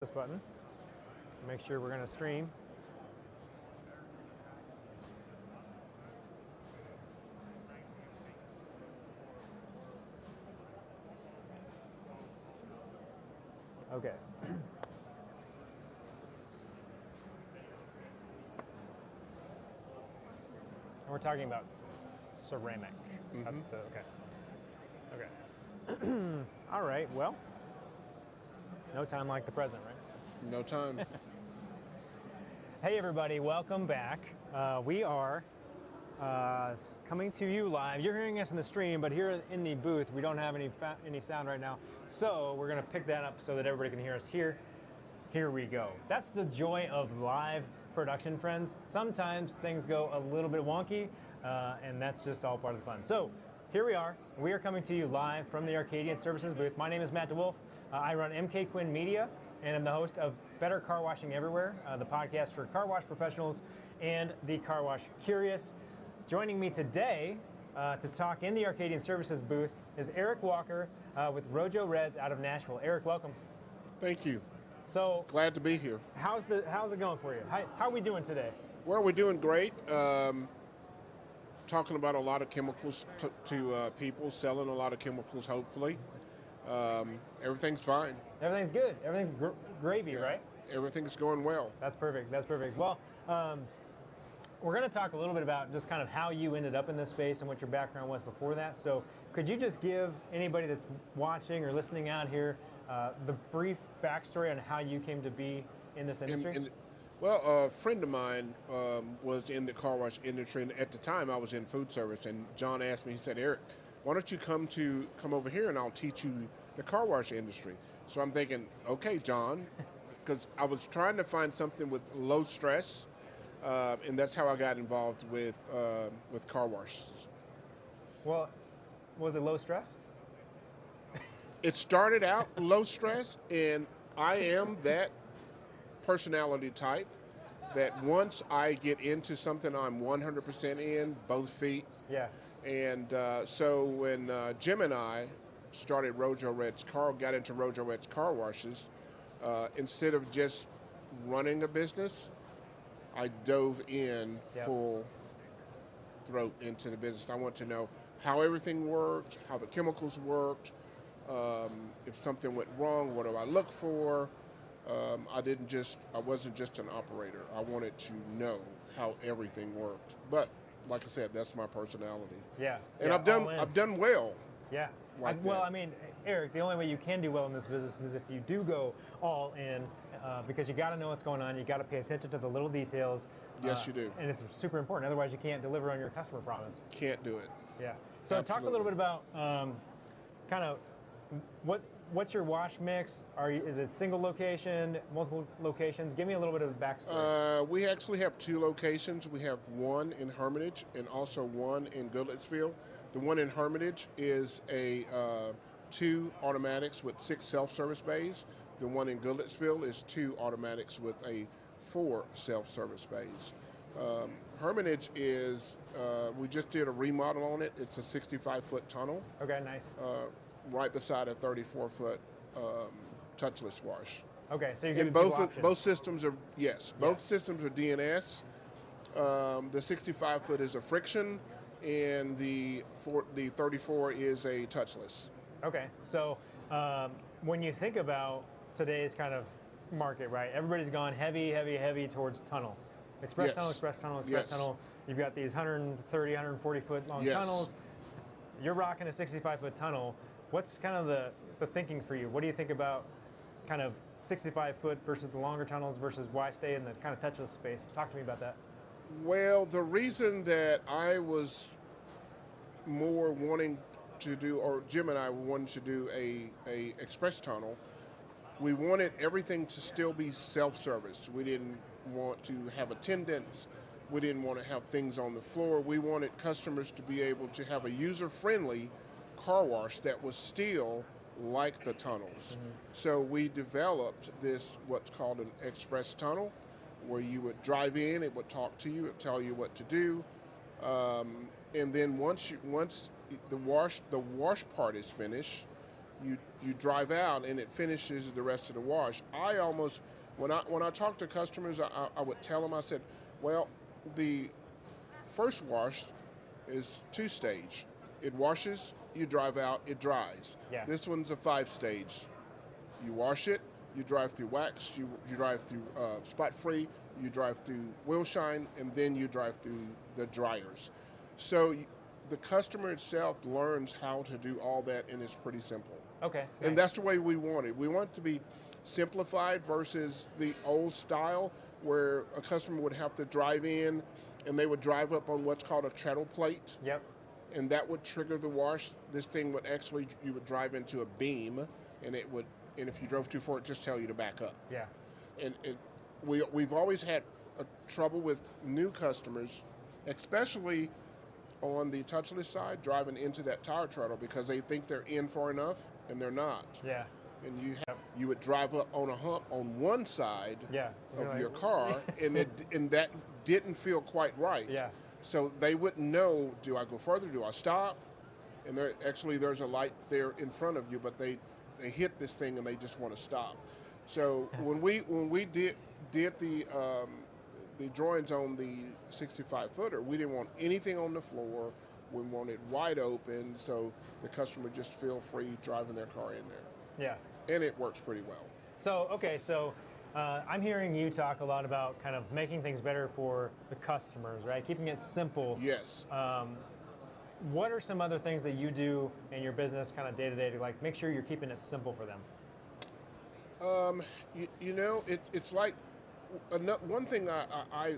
This button. Make sure we're going to stream. Okay. And we're talking about ceramic. Mm-hmm. That's the okay. All right. Well, no time like the present, right? No time. Hey everybody, welcome back. We are coming to you live. You're hearing us in the stream, but here in the booth, we don't have any sound right now. So we're gonna pick that up so that everybody can hear us here. Here we go. That's the joy of live production, friends. Sometimes things go a little bit wonky, and that's just all part of the fun. So here we are. We are coming to you live from the ArcadianServices booth. My name is Matt DeWolf. I run MK Quinn Media, and I'm the host of Better Car Washing Everywhere, the podcast for car wash professionals and the car wash curious. Joining me today to talk in the ArcadianServices booth is Eric Walker with Rojo Reds out of Nashville. Eric, welcome. Thank you. So glad to be here. How's it going for you? How are we doing today? Well, we're doing great. Talking about a lot of chemicals to people, selling a lot of chemicals, hopefully. Everything's fine. Everything's good. Everything's gravy, right? Everything's going well. That's perfect. That's perfect. Well, we're going to talk a little bit about just kind of how you ended up in this space and what your background was before that. So could you just give anybody that's watching or listening out here the brief backstory on how you came to be in this industry? Well, a friend of mine was in the car wash industry, and at the time I was in food service, and John asked me, he said, Eric, why don't you come over here and I'll teach you the car wash industry. So I'm thinking, okay, John, because I was trying to find something with low stress, and that's how I got involved with car washes. Well, was it low stress? It started out low stress, and I am that personality type that once I get into something, I'm 100% in, both feet. Yeah. And so when Jim and I started got into Rojo Reds car washes, instead of just running a business, I dove in full throat into the business. I want to know how everything worked, how the chemicals worked, if something went wrong, what do I look for? I wasn't just an operator. I wanted to know how everything worked. But like I said, that's my personality. Yeah. And I've done well. Yeah. Well, I mean, Eric, the only way you can do well in this business is if you do go all in, because you got to know what's going on. You got to pay attention to the little details. Yes, you do. And it's super important. Otherwise, you can't deliver on your customer promise. Can't do it. Yeah. So Absolutely. Talk a little bit about kind of what's your wash mix? Is it single location, multiple locations? Give me a little bit of the backstory. We actually have 2 locations. We have one in Hermitage and also one in Goodlettsville. The one in Hermitage is a 2 automatics with 6 self-service bays. The one in Goodlettsville is 2 automatics with a 4 self-service bays. Hermitage is, we just did a remodel on it. It's a 65-foot tunnel. Okay, nice. Right beside a 34-foot touchless wash. Okay, so you're getting both systems are both systems are DNS. The 65-foot is a friction, and the 34 is a touchless. Okay, so when you think about today's kind of market, right? Everybody's gone heavy towards tunnel. Express tunnel. You've got these 130, 140 foot long tunnels. You're rocking a 65-foot tunnel. What's kind of the thinking for you? What do you think about kind of 65 foot versus the longer tunnels versus why stay in the kind of touchless space? Talk to me about that. Well, the reason that I was more wanting to do, or Jim and I wanted to do a express tunnel, we wanted everything to still be self-service. We didn't want to have attendants. We didn't want to have things on the floor. We wanted customers to be able to have a user-friendly car wash that was still like the tunnels. Mm-hmm. So we developed this, what's called an express tunnel, where you would drive in, it would talk to you, it would tell you what to do. And then once the wash part is finished, you drive out and it finishes the rest of the wash. I almost, when I talk to customers, I would tell them, I said, well, the first wash is 2-stage. It washes, you drive out, it dries. Yeah. This one's a 5-stage. You wash it, you drive through wax, you drive through spot free, you drive through wheel shine, and then you drive through the dryers. So the customer itself learns how to do all that, and it's pretty simple. Okay. And nice. that's the way we want it. We want it to be simplified versus the old style where a customer would have to drive in and they would drive up on what's called a treadle plate. Yep. And that would trigger the wash. This thing would actually, you would drive into a beam, and it would, and if you drove too far, it just tell you to back up. Yeah. And we've always had trouble with new customers, especially on the touchless side, driving into that tire treadle because they think they're in far enough, and they're not. Yeah. And you would drive up on a hump on one side of your car, and that didn't feel quite right. Yeah. So they wouldn't know, do I go further, do I stop? And there's a light there in front of you, but they hit this thing and they just want to stop. So when we did the drawings on the 65-footer, we didn't want anything on the floor. We wanted wide open, so the customer just feel free driving their car in there. Yeah. And it works pretty well. So, okay, I'm hearing you talk a lot about kind of making things better for the customers, right? Keeping it simple. Yes. What are some other things that you do in your business kind of day to day to like make sure you're keeping it simple for them? It's like one thing I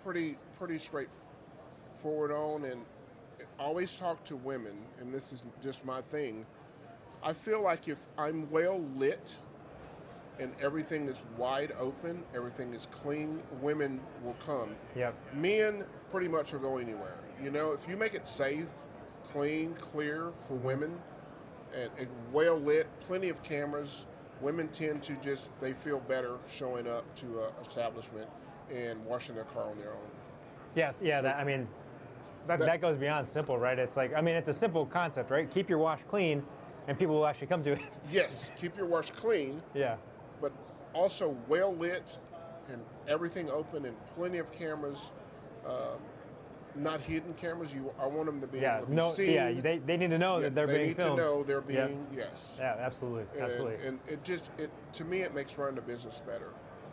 pretty straightforward on, and always talk to women, and this is just my thing. I feel like if I'm well lit and everything is wide open, everything is clean, women will come. Yep. Men pretty much will go anywhere. You know, if you make it safe, clean, clear for women, and well lit, plenty of cameras, women tend to they feel better showing up to an establishment and washing their car on their own. Yes, yeah, so that goes beyond simple, right? It's like, it's a simple concept, right? Keep your wash clean and people will actually come to it. Yes, keep your wash clean. Yeah. But also well lit and everything open and plenty of cameras, not hidden cameras. I want them to be able to be seen. Yeah, they need to know that they're being filmed. They need to know they're being, yes. Yeah, absolutely, absolutely. And to me, it makes running the business better.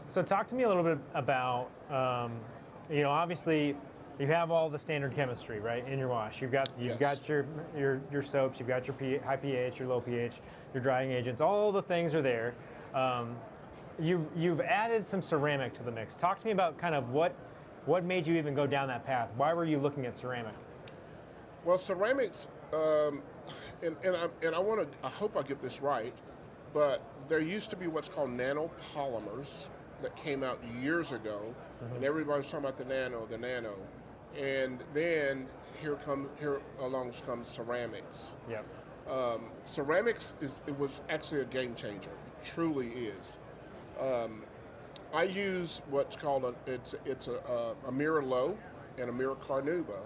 So talk to me a little bit about, obviously you have all the standard chemistry, right, in your wash. You've got your soaps, you've got your high pH, your low pH, your drying agents. All the things are there. You've added some ceramic to the mix. Talk to me about kind of what made you even go down that path. Why were you looking at ceramic? Well, ceramics, and I hope I get this right, but there used to be what's called nanopolymers that came out years ago, and everybody was talking about the nano. And then here along comes ceramics. Yep. Ceramics was actually a game changer. It truly is. I use what's called a mirror low and a mirror carnauba,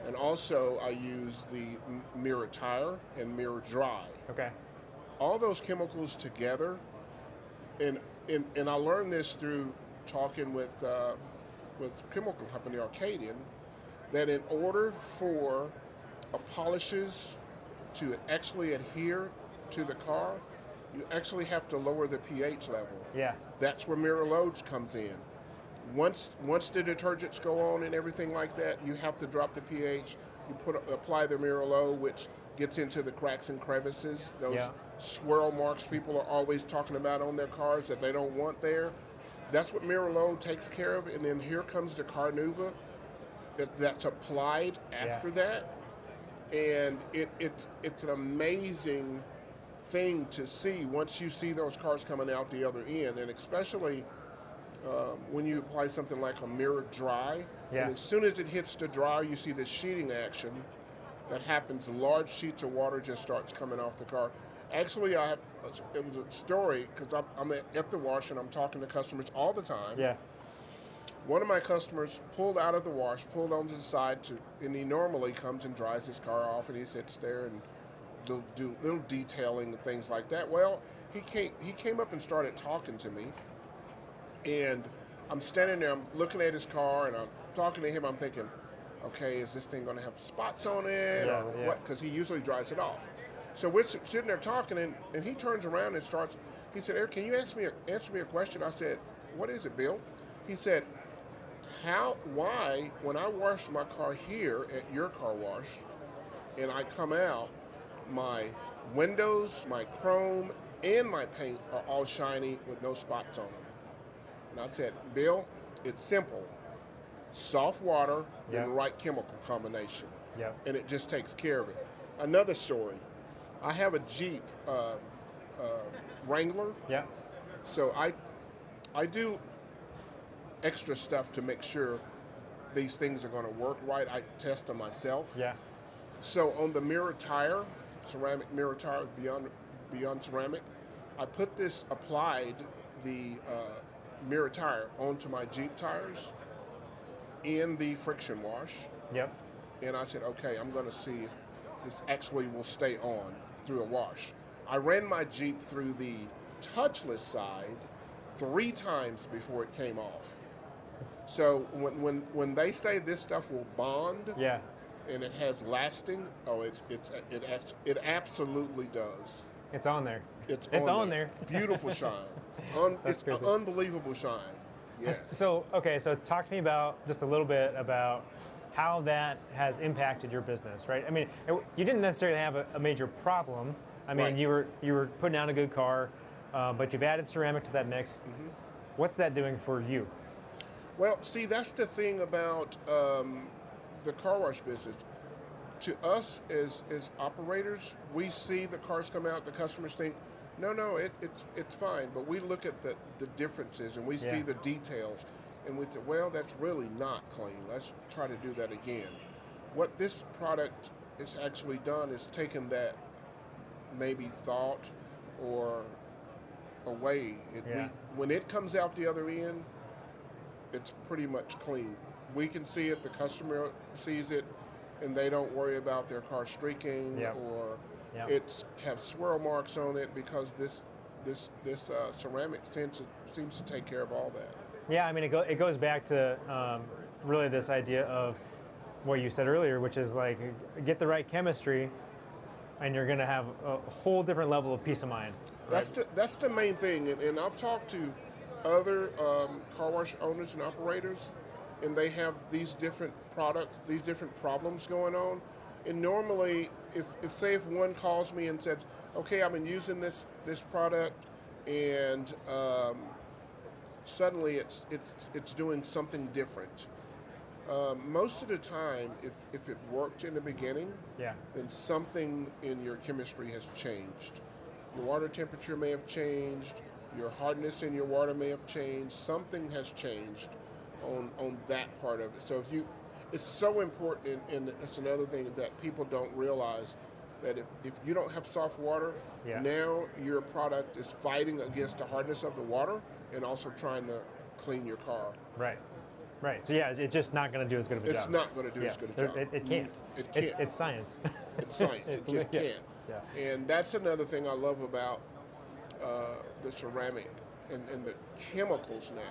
and also I use the mirror tire and mirror dry. Okay. All those chemicals together, and I learned this through talking with chemical company Arcadian, that in order for polishes to actually adhere to the car, you actually have to lower the pH level. Yeah. That's where mirror loads comes in. Once the detergents go on and everything like that, you have to drop the pH. You apply the mirror low, which gets into the cracks and crevices, those swirl marks people are always talking about on their cars that they don't want there. That's what mirror low takes care of, and then here comes the carnauba that's applied after that, and it's an amazing thing to see once you see those cars coming out the other end, and especially when you apply something like a mirror dry, and as soon as it hits the dry, you see this sheeting action that happens. Large sheets of water just starts coming off the car. Actually, it was a story because I'm at the wash and I'm talking to customers all the time. Yeah. One of my customers pulled out of the wash, pulled onto the side, and he normally comes and dries his car off, and he sits there and they'll do little detailing and things like that. Well, he came up and started talking to me, and I'm standing there, I'm looking at his car, and I'm talking to him. I'm thinking, okay, is this thing going to have spots on it, or what? Because he usually dries it off. So we're sitting there talking, and he turns around and starts. He said, "Eric, can you answer me a question?" I said, "What is it, Bill?" He said, why, when I wash my car here at your car wash, and I come out, my windows, my chrome, and my paint are all shiny with no spots on them?" And I said, "Bill, it's simple. Soft water and the right chemical combination. And it just takes care of it." Another story. I have a Jeep Wrangler. So I do extra stuff to make sure these things are going to work right. I test them myself. So on the mirror tire, ceramic mirror tire beyond ceramic, I applied the mirror tire onto my Jeep tires in the friction wash. And I said, okay, I'm going to see if this actually will stay on through a wash. I ran my Jeep through the touchless side 3 times before it came off. So when they say this stuff will bond, and it has lasting, it absolutely does. It's on there. It's on there. Beautiful shine. It's an unbelievable shine. Yes. So talk to me about just a little bit about how that has impacted your business, right? I mean, you didn't necessarily have a major problem. I mean, you were putting out a good car, but you've added ceramic to that mix. What's that doing for you? Well, see, that's the thing about the car wash business. To us as operators, we see the cars come out, the customers think, no, it's fine. But we look at the differences, and we see the details, and we say, well, that's really not clean. Let's try to do that again. What this product has actually done is taken that maybe thought or away. When it comes out the other end, it's pretty much clean. We can see it, the customer sees it, and they don't worry about their car streaking or have swirl marks on it, because this ceramic seems to take care of all that. Yeah, I mean, it goes back to really this idea of what you said earlier, which is like, get the right chemistry, and you're going to have a whole different level of peace of mind. Right? That's the main thing, and I've talked to other car wash owners and operators, and they have these different products, these different problems going on. And normally, if one calls me and says, okay, I've been using this product, and suddenly it's doing something different. Most of the time, if it worked in the beginning, then something in your chemistry has changed. Your water temperature may have changed, your hardness in your water may have changed, something has changed on that part of it. So it's so important, and it's another thing that people don't realize, that if you don't have soft water, now your product is fighting against the hardness of the water and also trying to clean your car. Right. So it's just not going to do as good of a job. It's not going to do as good a job. It can't. It can't. It's science. It's science. It just can't. And that's another thing I love about the ceramic and the chemicals now.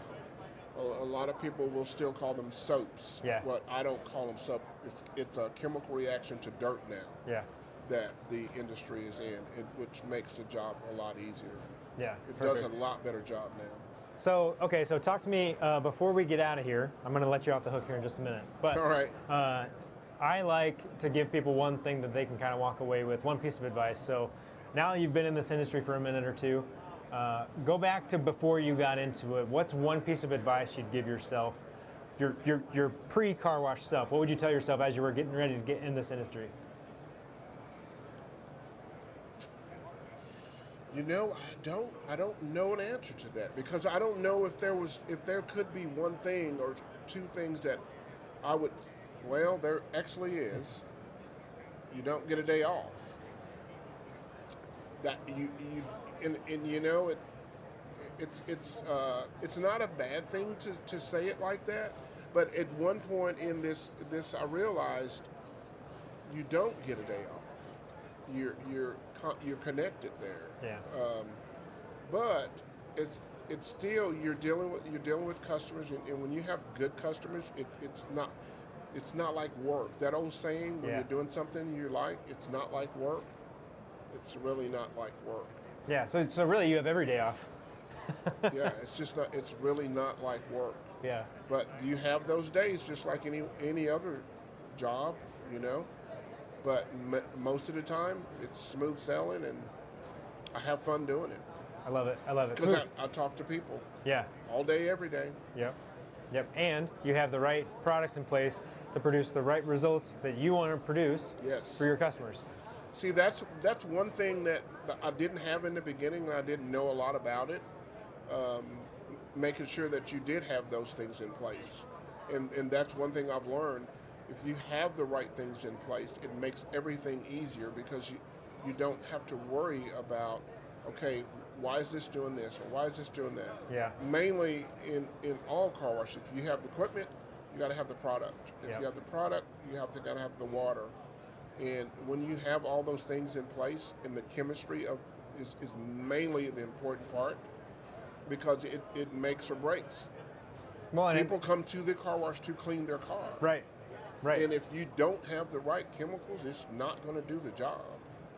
A lot of people will still call them soaps. What I don't call them soap. It's a chemical reaction to dirt now. That the industry is in, which makes the job a lot easier. It does a lot better job now. So talk to me before we get out of here. I'm going to let you off the hook here in just a minute. But all right. I like to give people one thing that they can kind of walk away with, one piece of advice. So now that you've been in this industry for a minute or two, go back to before you got into it. What's one piece of advice you'd give yourself, your pre-car wash self? What would you tell yourself as you were getting ready to get in this industry? You know, I don't know an answer to that, because I don't know if there could be one thing or two things that I would. Well, there actually is. You don't get a day off. That and you know it's not a bad thing to say it like that, but at one point in this I realized you don't get a day off. you're connected there. Yeah. But it's still you're dealing with customers, and when you have good customers, it's not like work. That old saying, when you're doing something you like, it's not like work. It's really not like work. Yeah. So really, you have every day off. Yeah, it's just not. It's really not like work. Yeah. But you have those days just like any other job, you know. But most of the time, it's smooth sailing, and I have fun doing it. I love it. I love it. Because I talk to people. Yeah. All day, every day. Yep. Yep. And you have the right products in place to produce the right results that you want to produce for your customers. See, that's one thing that I didn't have in the beginning, and I didn't know a lot about it. Making sure that you did have those things in place. And that's one thing I've learned. If you have the right things in place, it makes everything easier, because you don't have to worry about, okay, why is this doing this, or why is this doing that? Yeah. Mainly in all car washes, if you have the equipment, you got to have the product. If you have the product, you got to have the water. And when you have all those things in place, and the chemistry is mainly the important part, because it makes or breaks. Well, people come to the car wash to clean their car. Right. Right. And if you don't have the right chemicals, it's not going to do the job.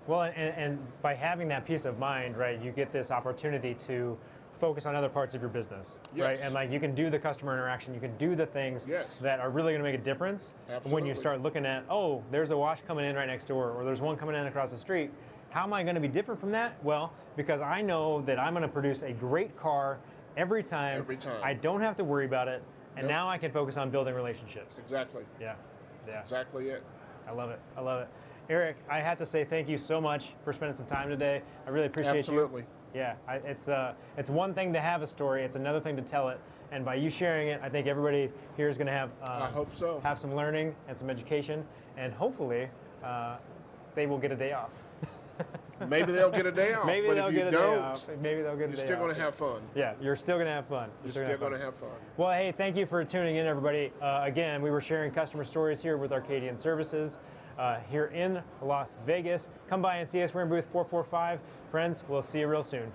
Well, and by having that peace of mind, right, you get this opportunity to focus on other parts of your business, right? And like, you can do the customer interaction, you can do the things that are really going to make a difference. When you start looking at, oh, there's a wash coming in right next door, or there's one coming in across the street. How am I going to be different from that? Well, because I know that I'm going to produce a great car every time. Every time. I don't have to worry about it, and now I can focus on building relationships. Exactly. Yeah. Yeah. Exactly it. I love it. I love it. Eric, I have to say thank you so much for spending some time today. I really appreciate Absolutely. you. Yeah, it's one thing to have a story, it's another thing to tell it. And by you sharing it, I think everybody here is going to have I hope so. Have some learning and some education, and hopefully they will get a day off. Maybe they'll get a day off. Maybe but they'll if get you a day don't, off. Maybe they'll get a day off. You're still going to have fun. Yeah, you're still going to have fun. You're still going to have fun. Well, hey, thank you for tuning in, everybody. Again, we were sharing customer stories here with ArcadianServices here in Las Vegas. Come by and see us. We're in booth 445. Friends, we'll see you real soon.